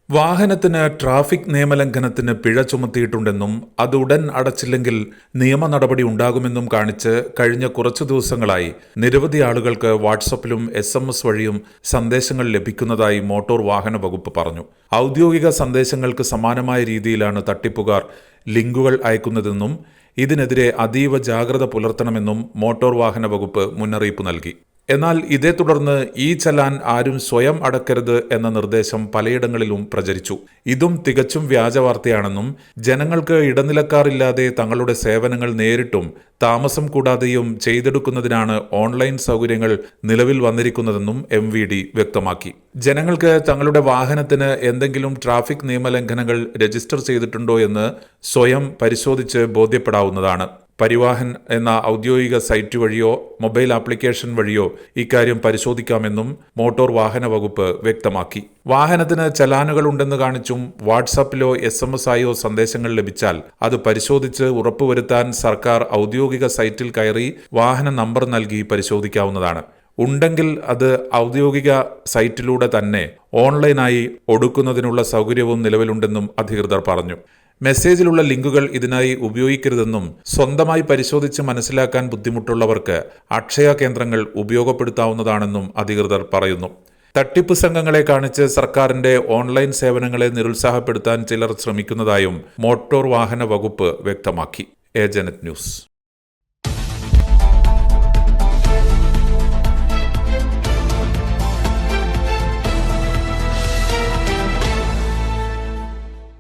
വാഹനത്തിന് ട്രാഫിക് നിയമലംഘനത്തിന് പിഴ ചുമത്തിയിട്ടുണ്ടെന്നും അത് ഉടൻ അടച്ചില്ലെങ്കിൽ നിയമ നടപടി ഉണ്ടാകുമെന്നും കാണിച്ച് കഴിഞ്ഞ കുറച്ചു ദിവസങ്ങളായി നിരവധി ആളുകൾക്ക് വാട്സപ്പിലും SMS വഴിയും സന്ദേശങ്ങൾ ലഭിക്കുന്നതായി മോട്ടോർ വാഹന വകുപ്പ് പറഞ്ഞു. ഔദ്യോഗിക സന്ദേശങ്ങൾക്ക് സമാനമായ രീതിയിലാണ് തട്ടിപ്പുകാർ ലിങ്കുകൾ അയക്കുന്നതെന്നും ഇതിനെതിരെ അതീവ ജാഗ്രത പുലർത്തണമെന്നും മോട്ടോർ വാഹന വകുപ്പ് മുന്നറിയിപ്പ് നൽകി. എന്നാൽ ഇതേ തുടർന്ന് ഈ ചലാൻ ആരും സ്വയം അടക്കരുത് എന്ന നിർദ്ദേശം പലയിടങ്ങളിലും പ്രചരിച്ചു. ഇതും തികച്ചും വ്യാജവാർത്തയാണെന്നും ജനങ്ങൾക്ക് ഇടനിലക്കാരില്ലാതെ തങ്ങളുടെ സേവനങ്ങൾ നേരിട്ടും താമസം കൂടാതെയും ചെയ്തെടുക്കുന്നതിനാണ് ഓൺലൈൻ സൗകര്യങ്ങൾ നിലവിൽ വന്നിരിക്കുന്നതെന്നും MVD വ്യക്തമാക്കി. ജനങ്ങൾക്ക് തങ്ങളുടെ വാഹനത്തിന് എന്തെങ്കിലും ട്രാഫിക് നിയമലംഘനങ്ങൾ രജിസ്റ്റർ ചെയ്തിട്ടുണ്ടോ എന്ന് സ്വയം പരിശോധിച്ച് ബോധ്യപ്പെടാവുന്നതാണ്. പരിവാഹൻ എന്ന ഔദ്യോഗിക സൈറ്റ് വഴിയോ മൊബൈൽ ആപ്ലിക്കേഷൻ വഴിയോ ഇക്കാര്യം പരിശോധിക്കാമെന്നും മോട്ടോർ വാഹന വകുപ്പ് വ്യക്തമാക്കി. വാഹനത്തിന് ചലാനുകൾ ഉണ്ടെന്ന് കാണിച്ചും വാട്സാപ്പിലോ SMS ആയോ സന്ദേശങ്ങൾ ലഭിച്ചാൽ അത് പരിശോധിച്ച് ഉറപ്പുവരുത്താൻ സർക്കാർ ഔദ്യോഗിക സൈറ്റിൽ കയറി വാഹന നമ്പർ നൽകി പരിശോധിക്കാവുന്നതാണ്. ഉണ്ടെങ്കിൽ അത് ഔദ്യോഗിക സൈറ്റിലൂടെ തന്നെ ഓൺലൈനായി ഒടുക്കുന്നതിനുള്ള സൗകര്യവും നിലവിലുണ്ടെന്നും അധികൃതർ പറഞ്ഞു. മെസ്സേജിലുള്ള ലിങ്കുകൾ ഇതിനായി ഉപയോഗിക്കരുതെന്നും സ്വന്തമായി പരിശോധിച്ച് മനസ്സിലാക്കാൻ ബുദ്ധിമുട്ടുള്ളവർക്ക് അക്ഷയ കേന്ദ്രങ്ങൾ ഉപയോഗപ്പെടുത്താവുന്നതാണെന്നും അധികൃതർ പറയുന്നു. തട്ടിപ്പ് സംഘങ്ങളെ കാണിച്ച് സർക്കാരിന്റെ ഓൺലൈൻ സേവനങ്ങളെ നിരുത്സാഹപ്പെടുത്താൻ ചിലർ ശ്രമിക്കുന്നതായും മോട്ടോർ വാഹന വകുപ്പ് വ്യക്തമാക്കി. Agent news.